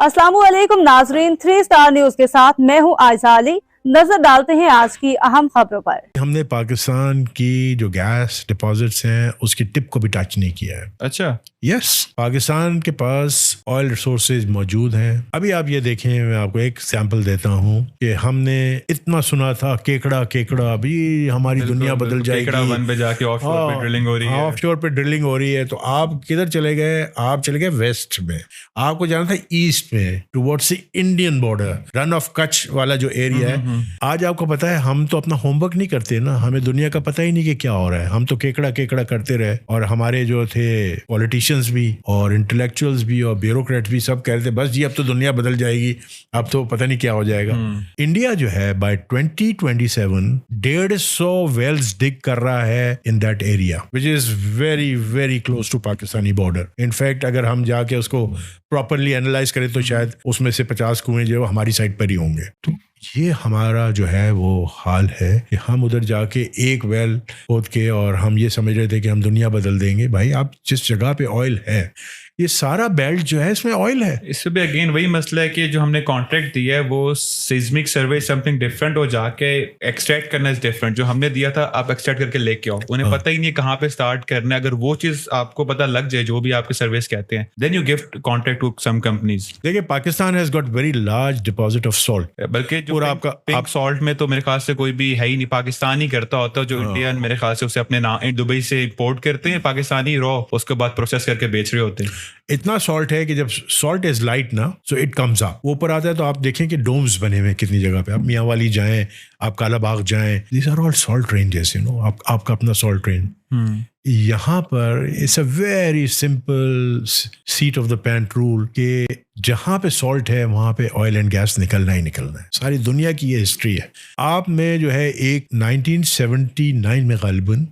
अस्सलाम वालेकुम नाजरीन, 3 स्टार न्यूज के साथ मैं हूं आयशा अली। नजर डालते हैं आज की अहम खबरों पर। हमने पाकिस्तान की जो गैस डिपॉजिट्स हैं उसकी टिप को भी टच नहीं किया है। अच्छा, यस, पाकिस्तान के पास ऑयल रिसोर्सेज मौजूद हैं। अभी आप ये देखें, मैं आपको एक सैंपल देता हूँ कि हमने इतना सुना था केकड़ा केकड़ा, अभी हमारी दुनिया बदल जाएगी, केकड़ा वन पे जाके ऑफशोर पे ड्रिलिंग हो रही है। ऑफशोर पे ड्रिलिंग हो रही है। तो आप किधर चले गए? आप चले गए वेस्ट में। आपको जाना था ईस्ट में, towards the Indian border, run of Kutch वाला जो एरिया है। आज आपको पता है, हम तो अपना होमवर्क नहीं करते ना, हमें दुनिया का पता ही नहीं कि क्या हो रहा है। हम तो केकड़ा केकड़ा करते रहे, और हमारे जो थे पॉलिटिशियंस भी और इंटेलेक्चुअल्स भी और ब्यूरोक्रेट भी सब कह रहे थे बस जी अब तो दुनिया बदल जाएगी, अब तो पता नहीं क्या हो जाएगा। इंडिया जो है बाय 2027 150 वेल्स डिग कर रहा है in that area, which is very very close to Pakistani border. In fact अगर हम जाके उसको प्रॉपरली एनालाइज करें तो शायद उसमें से 50 कुएं जो हमारी साइड पर ही होंगे। तो ये हमारा जो है वो हाल है कि हम उधर जाके एक वेल खोद के और हम ये समझ रहे थे कि हम दुनिया बदल देंगे। भाई, आप जिस जगह पे ऑयल है, ये सारा बेल्ट जो है इसमें ऑयल है। इससे भी अगेन वही मसला है कि जो हमने कॉन्ट्रैक्ट दिया है वो सिस्मिक सर्वे समथिंग डिफरेंट, हो जाके एक्सट्रैक्ट करना इज डिफरेंट। जो हमने दिया था आप एक्सट्रैक्ट करके लेके आओ, उन्हें पता ही नहीं है कहाँ पे स्टार्ट करना है। अगर वो चीज आपको पता लग जाए जो भी आपके सर्विस कहते हैं, then you give contract to some companies. देखिए, Pakistan has got very large deposit of salt, बल्कि जो आपका पिंक सॉल्ट में तो मेरे ख्याल से कोई भी है ही नहीं, पाकिस्तान ही करता होता। जो इंडियन मेरे ख्याल से उसे अपने दुबई से इंपोर्ट करते हैं, पाकिस्तानी रॉ उसके बाद प्रोसेस करके बेच रहे होते हैं। इतना सॉल्ट है कि जब सॉल्ट इज लाइट ना, सो इट कम्स अप, ऊपर आता है। तो आप देखें कि डोम्स बने हुए कितनी जगह पे, आप मियाँ वाली जाएं, आप काला बाग जाएं, these are all salt ranges, you know, आपका अपना सॉल्ट रेंज। यहाँ पर it's a very simple seat of the pant rule कि जहाँ पे सॉल्ट है वहाँ पे ऑयल एंड गैस निकलना ही निकलना है। सारी दुनिया की ये हिस्ट्री है। आप में जो है एक 1979 में गालिबन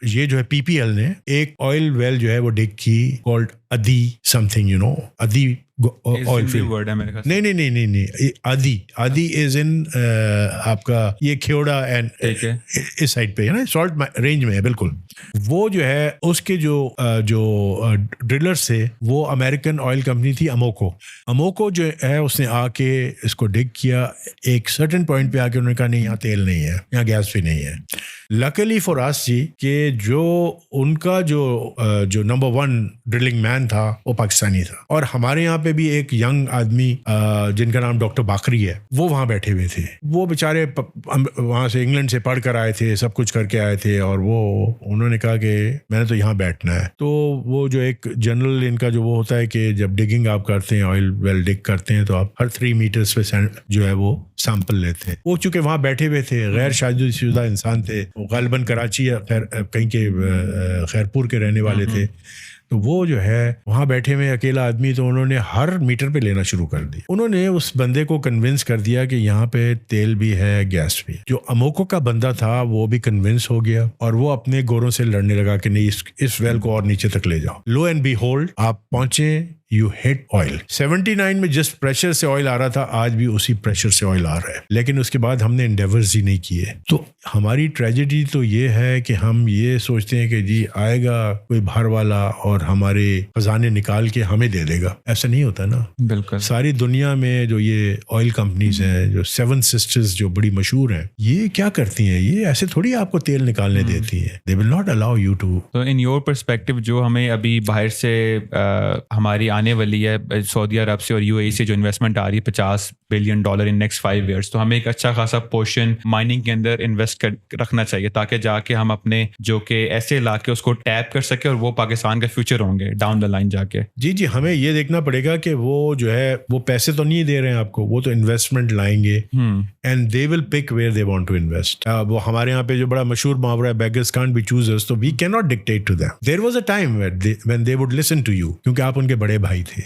ये जो है PPL ने एक ऑयल वेल जो है वो डिग की, कॉल्ड अदी समथिंग, यू नो, अदी ऑयल फील्ड। नहीं, आदि इज इन आपका ये खेवड़ा एंड इस साइड पे है ना, सॉल्ट रेंज में है बिल्कुल। वो जो है उसके जो ड्रिलर्स थे वो अमेरिकन ऑयल कंपनी थी अमोको जो है, उसने आके इसको डिग किया। एक सर्टेन पॉइंट पे आके उन्होंने कहा नहीं, यहाँ तेल नहीं है, यहाँ गैस भी नहीं है। लकीली फॉर अस जी कि जो उनका जो नंबर 1 ड्रिलिंग मैन था वो पाकिस्तानी था, और हमारे यहाँ पे भी एक यंग आदमी जिनका नाम डॉक्टर बाकरी है, वो वहाँ बैठे हुए थे। वो बेचारे वहाँ से इंग्लैंड से पढ़ कर आए थे, सब कुछ करके आए थे, और वो उन्होंने कहा कि मैंने तो यहाँ बैठना है। तो वो जो एक जनरल इनका जो वो होता है कि जब डिगिंग आप करते हैं, ऑयल वेल डिग करते हैं, तो आप हर 3 मीटर्स पे जो है वो सैंपल लेते हैं। वो चूंकि वहाँ बैठे हुए थे, गैर शादीशुदा इंसान थे, गालिबन कराची या कहीं के खैरपुर के रहने वाले थे। तो वो जो है वहाँ बैठे हुए अकेला आदमी, तो उन्होंने हर मीटर पे लेना शुरू कर दिया। उन्होंने उस बंदे को कन्विंस कर दिया कि यहाँ पे तेल भी है, गैस भी। जो अमोको का बंदा था वो भी कन्विंस हो गया, और वो अपने गोरों से लड़ने लगा कि नहीं, इस वेल को और नीचे तक ले जाओ। लो एंड बी होल्ड, आप पहुंचे, यू हिट ऑयल। 79 में जिस प्रेशर से ऑयल आ रहा था, आज भी उसी प्रेशर से ऑयल आ रहा है, लेकिन उसके बाद हमने एंडेवर्स ही नहीं किए। तो हमारी ट्रेजेडी तो ये है कि हम ये सोचते हैं कि जी आएगा कोई बाहर वाला और हमारे खजाने निकाल के हमें दे देगा। ऐसा नहीं होता ना। बिल्कुल। सारी दुनिया में जो ये ऑयल कंपनीज हैं, जो 7 सिस्टर्स जो बड़ी मशहूर हैं, ये क्या करती हैं? ये ऐसे थोड़ी आपको तेल निकालने देती हैं। They will not allow you to. तो इन योर पर्सपेक्टिव, जो हमें अभी बाहर से हमारी आने वाली है सऊदी अरब से और UAE से जो इन्वेस्टमेंट आ रही है $50 बिलियन इन नेक्स्ट 5 years, तो हमें एक अच्छा खासा पोर्शन माइनिंग के अंदर इन्वेस्ट रखना चाहिए, ताकि जाके हम अपने जो कि ऐसे इलाके उसको टैप कर सके और वो पाकिस्तान का फ्यूचर होंगे डाउन द लाइन जाके। जी, हमें ये देखना पड़ेगा कि वो जो है वो पैसे तो नहीं दे रहे हैं आपको, वो तो इन्वेस्टमेंट लाएंगे, and they will pick where they want to invest. वो हमारे यहाँ पे जो बड़ा मशहूर मुहावरा है, बेगर्स कांट बी चूजर्स, तो we can not dictate to them. There was a time when they would listen to you, क्योंकि आप उनके बड़े भाई थे,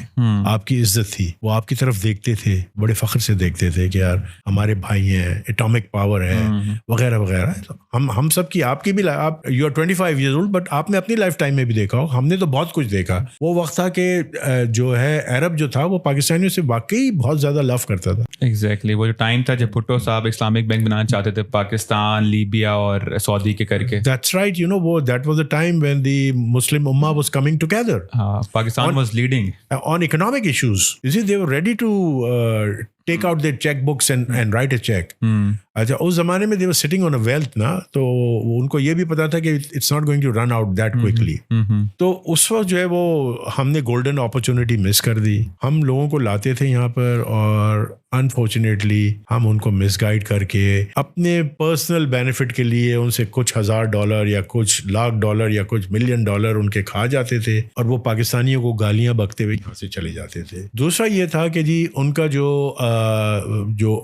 आपकी इज्जत थी, वो आपकी तरफ देखते थे, बड़े फख्र से देखते थे कि यार हमारे भाई हैं, एटॉमिक पावर है, वगैरह वगैरह। तो हम सब की, आपकी भी, आप you are 25 years old, but आपने अपनी लाइफ टाइम में भी देखा हो, हमने तो बहुत कुछ देखा। वो वक्त था कि जो है अरब जो था वो पाकिस्तानियों से वाकई बहुत ज्यादा लव करता था। एग्जैक्टली, वो जो टाइम था जब भुट्टो साहब इस्लामिक बैंक बनाना चाहते थे, पाकिस्तान, लीबिया और सऊदी के करके। दैट्स राइट, यू नो, वो that was the time when the Muslim Umma was coming together. Pakistan was leading on economic issues. You see, they were ready to take out their checkbooks and write a check. अच्छा, उस जमाने में they were sitting on a wealth ना, तो उनको ये भी पता था कि it's not going to run out that quickly. तो उस वक्त जो है वो हमने गोल्डन अपॉर्चुनिटी मिस कर दी. हम लोगों को लाते थे यहाँ पर और अनफॉर्चुनेटली हम उनको मिसगाइड करके अपने पर्सनल बेनिफिट के लिए उनसे कुछ $1,000 या कुछ $1,00,000 या कुछ $1 million उनके खा जाते थे और वो पाकिस्तानियों को गालियां बकते हुए यहाँ से चले जाते थे. दूसरा ये था कि जी उनका जो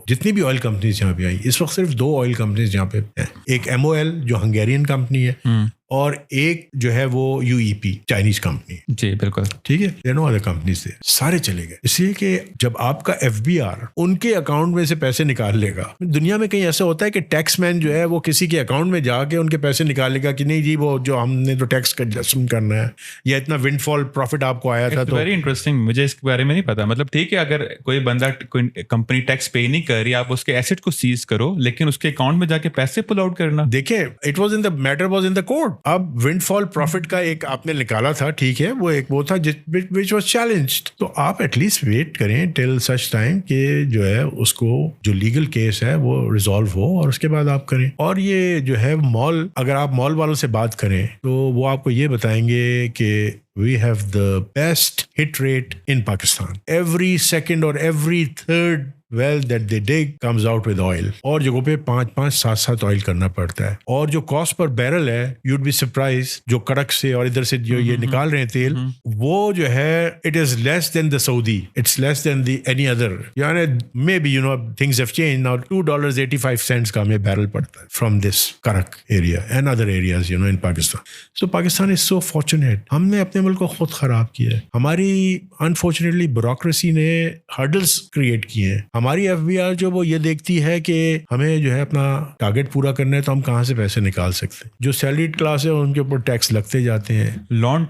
जितनी भी ऑयल कंपनीज यहाँ पे आई, इस वक्त सिर्फ 2 ऑयल कंपनीज यहाँ पे हैं. एक MOL जो हंगेरियन कंपनी है और एक जो है वो UEP चाइनीज कंपनी. जी बिल्कुल, ठीक है. नो अदर कंपनीज थे, सारे चले गए. इसलिए कि जब आपका FBR उनके अकाउंट में से पैसे निकाल लेगा, दुनिया में कहीं ऐसा होता है कि टैक्समैन जो है वो किसी के अकाउंट में जाके उनके पैसे निकालेगा कि नहीं जी वो जो हमने तो टैक्स का एडजस्टमेंट करना है या इतना विंडफॉल प्रॉफिट आपको आया था. तो वेरी इंटरेस्टिंग, मुझे इसके बारे में नहीं पता. मतलब ठीक है, अगर कोई बंदा कोई कंपनी टैक्स पे नहीं कर रही, आप उसके एसेट को सीज करो, लेकिन उसके अकाउंट में जाके पैसे पुल आउट करना. देखिए, it was in the matter was in the court. अब विंडफॉल प्रॉफिट का एक आपने निकाला था, ठीक है, वो एक वो था विच वाज चैलेंज्ड. तो आप एटलीस्ट वेट करें टिल सच टाइम कि जो है उसको जो लीगल केस है वो रिजॉल्व हो और उसके बाद आप करें. और ये जो है मॉल, अगर आप मॉल वालों से बात करें तो वो आपको ये बताएंगे कि we have the best hit rate in Pakistan. Every second or every third well that they dig comes out with oil. और जगहों पे 5-5, 7-7 ऑयल करना पड़ता है. और जो कॉस्ट पर बैरल है, you'd be surprised, जो कड़क से और इधर से जो ये निकाल रहे हैं तेल, वो जो है it is less than the Saudi. It's less than the any other. यानी maybe you know things have changed now. $2.85 का हमें बैरल पड़ता है from this Karak area and other areas you know in Pakistan. So Pakistan is so fortunate. हमने अपने मुल्क को खुद खराब किया है. हमारी अनफॉर्चुनेटली ब्यूरोक्रेसी ने हर्डल्स क्रिएट किए हैं. हमारी FBR जो वो ये देखती है कि हमें जो है अपना टारगेट पूरा करना है तो हम कहाँ से पैसे निकाल सकते हैं. जो सैलरीड क्लास है उनके ऊपर टैक्स लगते जाते हैं. लॉन्ग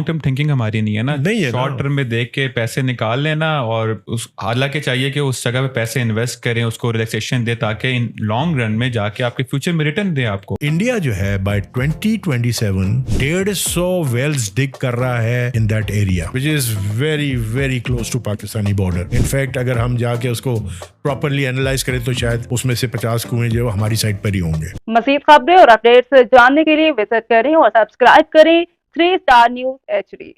टर्म थिंकिंग हमारी नहीं है ना. नहीं है. शॉर्ट टर्म में देख के पैसे निकाल लेना और उस हालांकि चाहिए कि उस जगह पे पैसे इन्वेस्ट करें, उसको रिलैक्सेशन दे ताकि इन लॉन्ग रन में जाके आपके फ्यूचर में रिटर्न दे आपको. इंडिया जो है बाय 2027 150 वेल्स डिग कर रहा है in that area which is very very close to Pakistani border. In fact अगर हम जाके उसको प्रॉपरली एनालाइज करें तो शायद उसमें से 50 कुएं जो हमारी साइड पर ही होंगे. मज़ीद खबरें और अपडेट्स जानने के लिए विजिट करें और सब्सक्राइब करें 3 स्टार न्यूज़ HD.